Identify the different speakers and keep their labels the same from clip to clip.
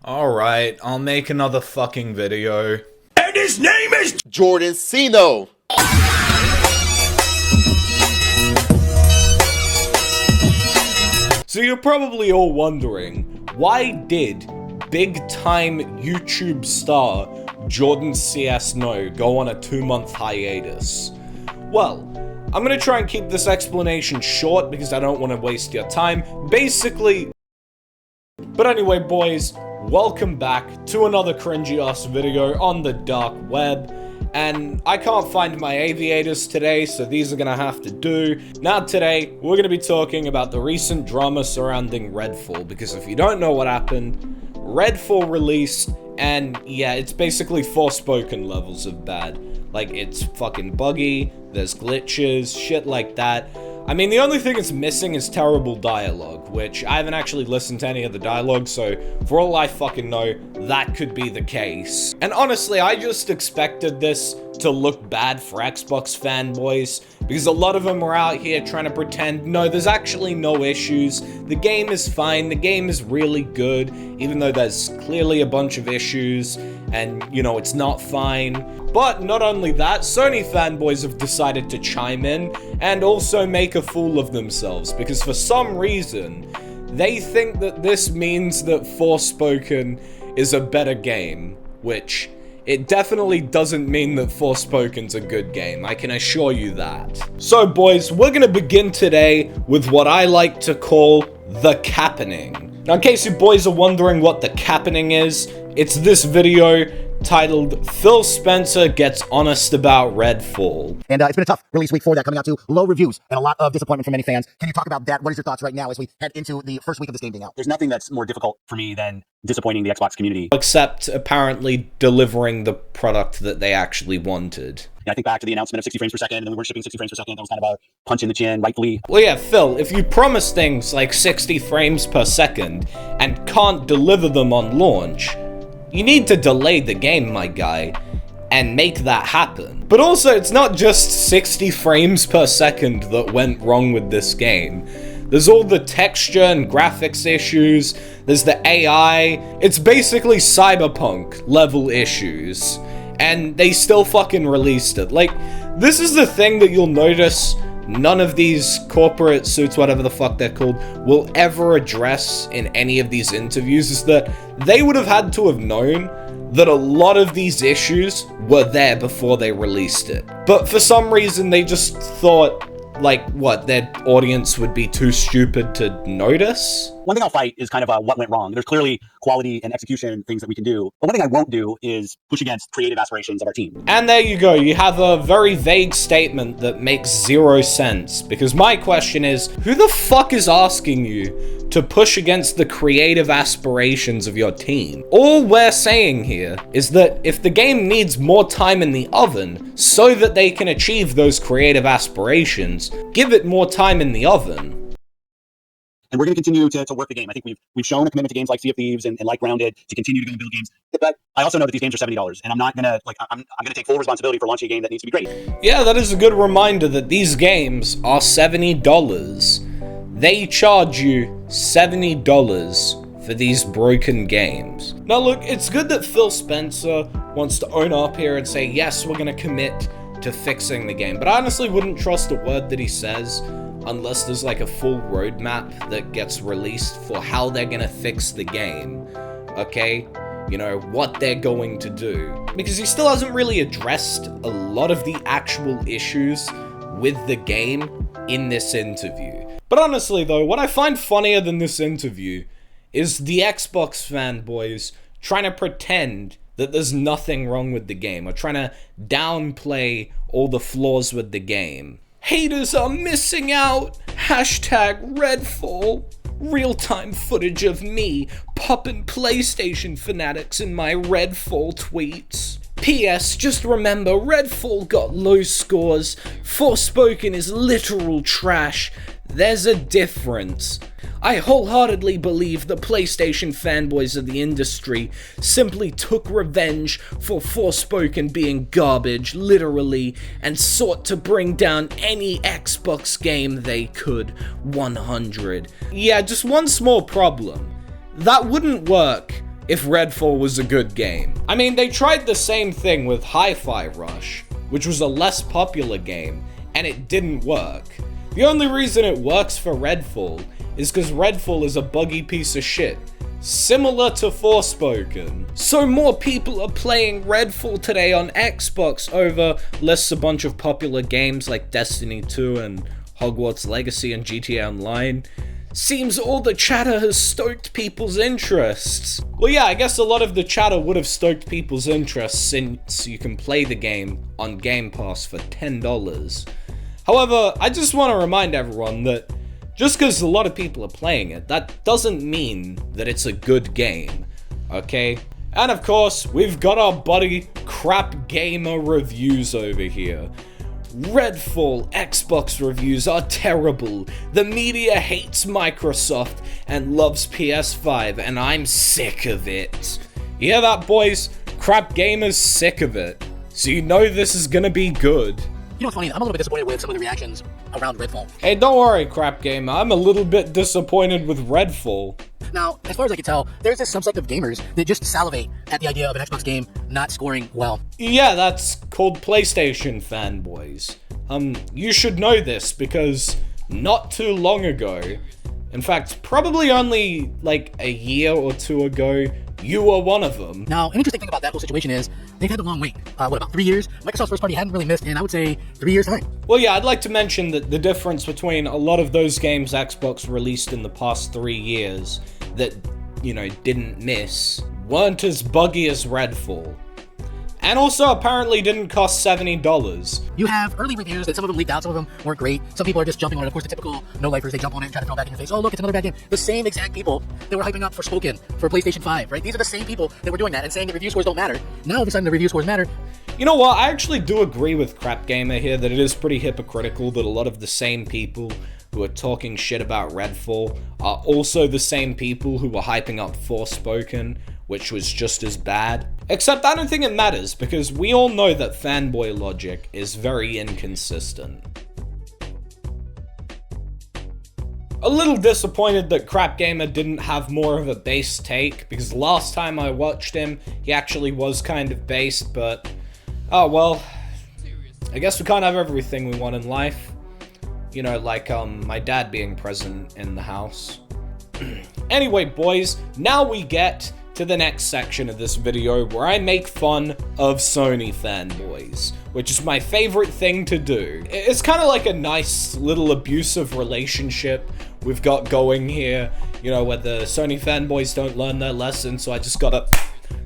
Speaker 1: Alright, I'll make another fucking video.
Speaker 2: And his name is
Speaker 3: Jordan Cino.
Speaker 1: So you're probably all wondering, why did big-time YouTube star Jordan CS No go on a 2-month hiatus? Well, I'm gonna try and keep this explanation short because I don't want to waste your time. Basically... But anyway, boys, welcome back to another cringy-ass video on the dark web. And I can't find my aviators today, so these are gonna have to do. Now today, we're gonna be talking about the recent drama surrounding Redfall, because if you don't know what happened, Redfall released, and yeah, it's basically Forspoken levels of bad. Like, it's fucking buggy, there's glitches, shit like that. I mean, the only thing it's missing is terrible dialogue, which I haven't actually listened to any of the dialogue, so for all I fucking know, that could be the case. And honestly, I just expected this to look bad for Xbox fanboys, because a lot of them are out here trying to pretend, no, there's actually no issues, the game is fine, the game is really good, even though there's clearly a bunch of issues, and, you know, it's not fine. But not only that, Sony fanboys have decided to chime in and also make a fool of themselves, because for some reason, they think that this means that Forspoken is a better game, which it definitely doesn't mean that Forspoken's a good game, I can assure you that. So boys, we're gonna begin today with what I like to call the Cappenning. Now in case you boys are wondering what the Cappenning is, it's this video titled Phil Spencer Gets Honest About Redfall.
Speaker 4: And it's been a tough release week for that, coming out to low reviews and a lot of disappointment from many fans. Can you talk about that? What is your thoughts right now as we head into the first week of this game being out?
Speaker 5: There's nothing that's more difficult for me than disappointing the Xbox community.
Speaker 1: Except apparently delivering the product that they actually wanted.
Speaker 5: I think back to the announcement of 60 frames per second, and then we weren't shipping 60 frames per second. That was kind of a punch in the chin, rightfully.
Speaker 1: Well, yeah, Phil, if you promise things like 60 frames per second and can't deliver them on launch, you need to delay the game, my guy, and make that happen. But also, it's not just 60 frames per second that went wrong with this game. There's all the texture and graphics issues, there's the AI, it's basically cyberpunk level issues. And they still fucking released it. Like, this is the thing that you'll notice none of these corporate suits, whatever the fuck they're called, will ever address in any of these interviews, is that they would have had to have known that a lot of these issues were there before they released it. But for some reason, they just thought, like, what, their audience would be too stupid to notice?
Speaker 5: One thing I'll fight is kind of what went wrong. There's clearly quality and execution things that we can do. But one thing I won't do is push against creative aspirations of our team.
Speaker 1: And there you go, you have a very vague statement that makes zero sense. Because my question is, who the fuck is asking you to push against the creative aspirations of your team? All we're saying here is that if the game needs more time in the oven so that they can achieve those creative aspirations, give it more time in the oven.
Speaker 5: And we're going to continue to work the game. I think we've shown a commitment to games like Sea of Thieves and like Grounded to continue to go and build games. But I also know that these games are $70, and I'm not going to, like, I'm going to take full responsibility for launching a game that needs to be great.
Speaker 1: Yeah, that is a good reminder that these games are $70. They charge you $70 for these broken games. Now look, it's good that Phil Spencer wants to own up here and say, yes, we're going to commit to fixing the game. But I honestly wouldn't trust a word that he says unless there's like a full roadmap that gets released for how they're gonna fix the game, okay? You know, what they're going to do. Because he still hasn't really addressed a lot of the actual issues with the game in this interview. But honestly though, what I find funnier than this interview is the Xbox fanboys trying to pretend that there's nothing wrong with the game, or trying to downplay all the flaws with the game. Haters are missing out. Hashtag Redfall. Real-time footage of me popping PlayStation fanatics in my Redfall tweets. P.S. Just remember, Redfall got low scores. Forspoken is literal trash. There's a difference. I wholeheartedly believe the PlayStation fanboys of the industry simply took revenge for Forspoken being garbage, literally, and sought to bring down any Xbox game they could. 100. Yeah, just one small problem. That wouldn't work if Redfall was a good game. I mean, they tried the same thing with Hi-Fi Rush, which was a less popular game, and it didn't work. The only reason it works for Redfall is because Redfall is a buggy piece of shit, similar to Forspoken. So more people are playing Redfall today on Xbox over lists a bunch of popular games like Destiny 2 and Hogwarts Legacy and GTA Online. Seems all the chatter has stoked people's interests. Well, yeah, I guess a lot of the chatter would have stoked people's interests since you can play the game on Game Pass for $10. However, I just want to remind everyone that just because a lot of people are playing it, that doesn't mean that it's a good game, okay? And of course, we've got our buddy Crap Gamer Reviews over here. Redfall Xbox reviews are terrible. The media hates Microsoft and loves PS5, and I'm sick of it. You hear that, boys? Crap Gamer's sick of it. So you know this is gonna be good.
Speaker 4: You know what's funny? I'm a little bit disappointed with some of the reactions around Redfall.
Speaker 1: Hey, don't worry, Crap Gamer. I'm a little bit disappointed with Redfall.
Speaker 4: Now, as far as I can tell, there's this subset of gamers that just salivate at the idea of an Xbox game not scoring well.
Speaker 1: Yeah, that's called PlayStation Fanboys. You should know this because not too long ago, in fact, probably only like a year or two ago, you were one of them.
Speaker 4: Now, an interesting thing about that whole situation is they've had a long wait. About 3 years? Microsoft's first party hadn't really missed in, I would say, 3 years' time.
Speaker 1: Well, yeah, I'd like to mention that the difference between a lot of those games Xbox released in the past 3 years that, you know, didn't miss, weren't as buggy as Redfall. And also apparently didn't cost $70.
Speaker 4: You have early reviews that some of them leaked out, some of them weren't great. Some people are just jumping on it. Of course, the typical no-lifers, they jump on it and try to throw it back in your face. Oh, look, it's another bad game. The same exact people that were hyping up Forspoken for PlayStation 5, right? These are the same people that were doing that and saying that review scores don't matter. Now, all of a sudden, the review scores matter.
Speaker 1: You know what? I actually do agree with Crap Gamer here that it is pretty hypocritical that a lot of the same people who are talking shit about Redfall are also the same people who were hyping up Forspoken, which was just as bad. Except I don't think it matters, because we all know that fanboy logic is very inconsistent. A little disappointed that Crap Gamer didn't have more of a base take, because last time I watched him, he actually was kind of based, but oh well. I guess we can't have everything we want in life. You know, like my dad being present in the house. Anyway, boys, now we get to the next section of this video where I make fun of Sony fanboys, which is my favorite thing to do. It's kind of like a nice little abusive relationship we've got going here, you know, where the Sony fanboys don't learn their lesson, so I just gotta,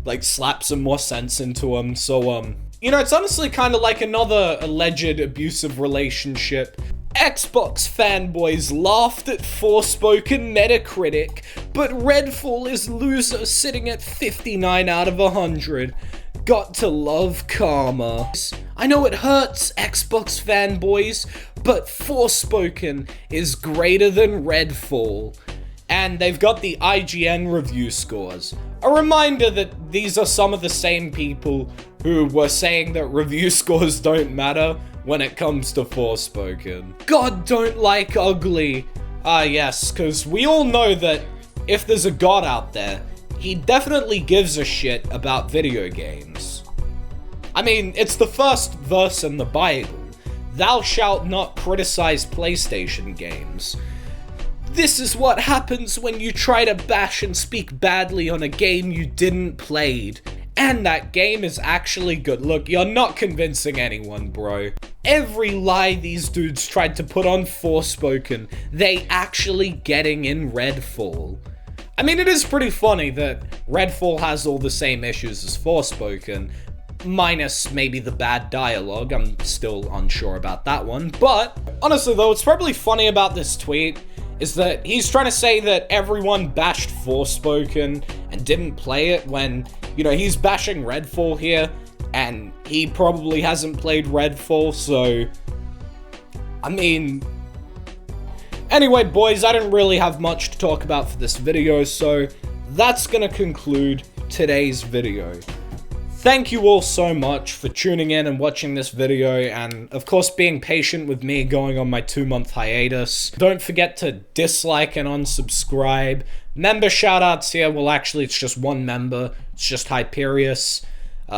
Speaker 1: like, slap some more sense into them. So, you know, it's honestly kind of like another alleged abusive relationship. Xbox fanboys laughed at Forspoken Metacritic, but Redfall is loser sitting at 59 out of 100. Got to love karma. I know it hurts, Xbox fanboys, but Forspoken is greater than Redfall. And they've got the IGN review scores. A reminder that these are some of the same people who were saying that review scores don't matter when it comes to Forspoken. God don't like ugly. Ah yes, because we all know that if there's a god out there, he definitely gives a shit about video games. I mean, it's the first verse in the Bible. Thou shalt not criticize PlayStation games. This is what happens when you try to bash and speak badly on a game you didn't play. And that game is actually good. Look, you're not convincing anyone, bro. Every lie these dudes tried to put on Forspoken, they actually getting in Redfall. I mean, it is pretty funny that Redfall has all the same issues as Forspoken, minus maybe the bad dialogue. I'm still unsure about that one. But honestly though, what's probably funny about this tweet is that he's trying to say that everyone bashed Forspoken and didn't play it when, you know, he's bashing Redfall here, and he probably hasn't played Redfall, so, I mean, anyway, boys, I didn't really have much to talk about for this video, so that's gonna conclude today's video. Thank you all so much for tuning in and watching this video, and of course being patient with me going on my 2-month hiatus. Don't forget to dislike and unsubscribe. Member shoutouts here, well actually it's just one member, it's just Hyperius.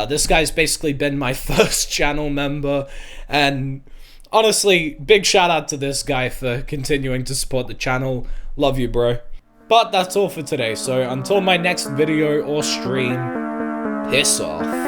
Speaker 1: This guy's basically been my first channel member, and honestly, big shout out to this guy for continuing to support the channel. Love you, bro. But that's all for today, so until my next video or stream, piss off.